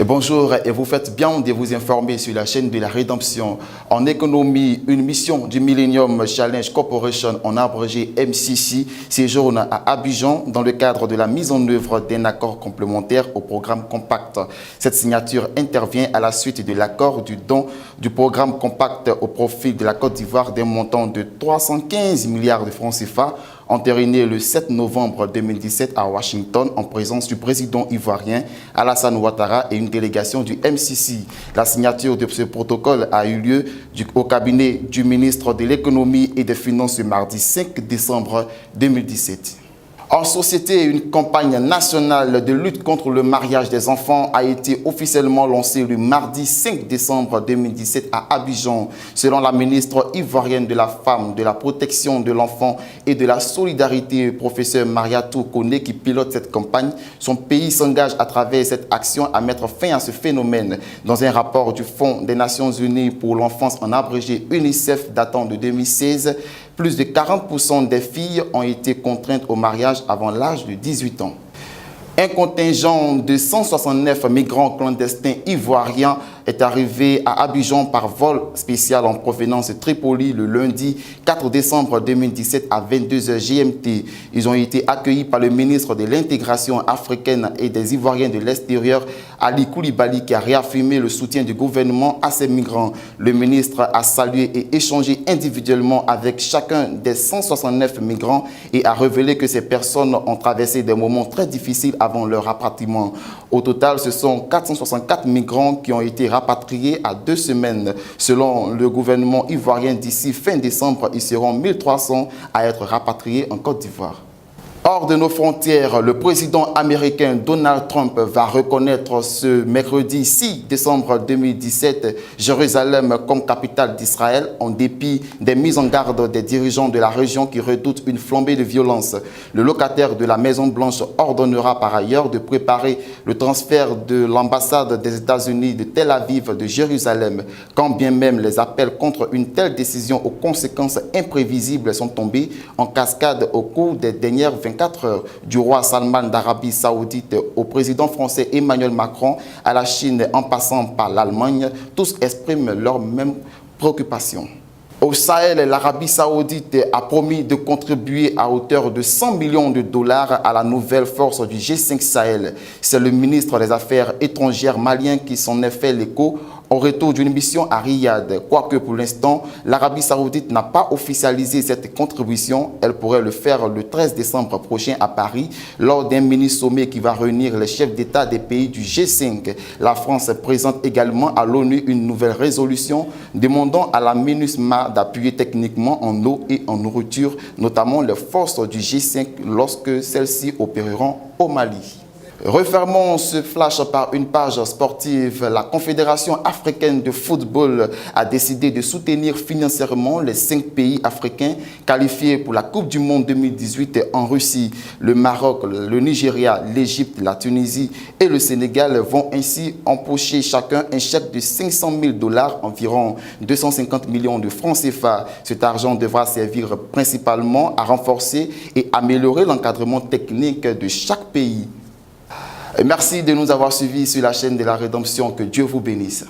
Bonjour et vous faites bien de vous informer sur la chaîne de la Rédemption. En économie, une mission du Millennium Challenge Corporation, en abrégé MCC, séjourne à Abidjan dans le cadre de la mise en œuvre d'un accord complémentaire au programme Compact. Cette signature intervient à la suite de l'accord du don du programme Compact au profit de la Côte d'Ivoire d'un montant de 315 milliards de francs CFA, entériné le 7 novembre 2017 à Washington en présence du président ivoirien Alassane Ouattara et une délégation du MCC. La signature de ce protocole a eu lieu au cabinet du ministre de l'économie et des finances le mardi 5 décembre 2017. En société, une campagne nationale de lutte contre le mariage des enfants a été officiellement lancée le mardi 5 décembre 2017 à Abidjan. Selon la ministre ivoirienne de la Femme, de la Protection de l'Enfant et de la Solidarité, professeur Mariatou Kone, qui pilote cette campagne, son pays s'engage à travers cette action à mettre fin à ce phénomène. Dans un rapport du Fonds des Nations Unies pour l'enfance en abrégé UNICEF datant de 2016, plus de 40% des filles ont été contraintes au mariage avant l'âge de 18 ans. Un contingent de 169 migrants clandestins ivoiriens est arrivé à Abidjan par vol spécial en provenance de Tripoli le lundi 4 décembre 2017 à 22h GMT. Ils ont été accueillis par le ministre de l'Intégration africaine et des Ivoiriens de l'extérieur, Ali Koulibaly, qui a réaffirmé le soutien du gouvernement à ces migrants. Le ministre a salué et échangé individuellement avec chacun des 169 migrants et a révélé que ces personnes ont traversé des moments très difficiles avant leur rapatriement. Au total, ce sont 464 migrants qui ont été rapatriés à 2 semaines. Selon le gouvernement ivoirien, d'ici fin décembre, ils seront 1300 à être rapatriés en Côte d'Ivoire. Hors de nos frontières, le président américain Donald Trump va reconnaître ce mercredi 6 décembre 2017 Jérusalem comme capitale d'Israël en dépit des mises en garde des dirigeants de la région qui redoutent une flambée de violence. Le locataire de la Maison-Blanche ordonnera par ailleurs de préparer le transfert de l'ambassade des États-Unis de Tel Aviv de Jérusalem. Quand bien même les appels contre une telle décision aux conséquences imprévisibles sont tombés en cascade au cours des dernières 24 heures, du roi Salman d'Arabie Saoudite au président français Emmanuel Macron, à la Chine en passant par l'Allemagne, tous expriment leurs mêmes préoccupations. Au Sahel, l'Arabie Saoudite a promis de contribuer à hauteur de 100 millions de dollars à la nouvelle force du G5 Sahel. C'est le ministre des Affaires étrangères malien qui s'en est fait l'écho au retour d'une mission à Riyad. Quoique pour l'instant, l'Arabie Saoudite n'a pas officialisé cette contribution, elle pourrait le faire le 13 décembre prochain à Paris lors d'un mini-sommet qui va réunir les chefs d'État des pays du G5. La France présente également à l'ONU une nouvelle résolution demandant à la MINUSMA d'appuyer techniquement en eau et en nourriture, notamment les forces du G5 lorsque celles-ci opéreront au Mali. Refermons ce flash par une page sportive. La Confédération africaine de football a décidé de soutenir financièrement les 5 pays africains qualifiés pour la Coupe du Monde 2018 en Russie. Le Maroc, le Nigeria, l'Égypte, la Tunisie et le Sénégal vont ainsi empocher chacun un chèque de 500 000 $, environ 250 millions de francs CFA. Cet argent devra servir principalement à renforcer et améliorer l'encadrement technique de chaque pays. Merci de nous avoir suivis sur la chaîne de la Rédemption. Que Dieu vous bénisse.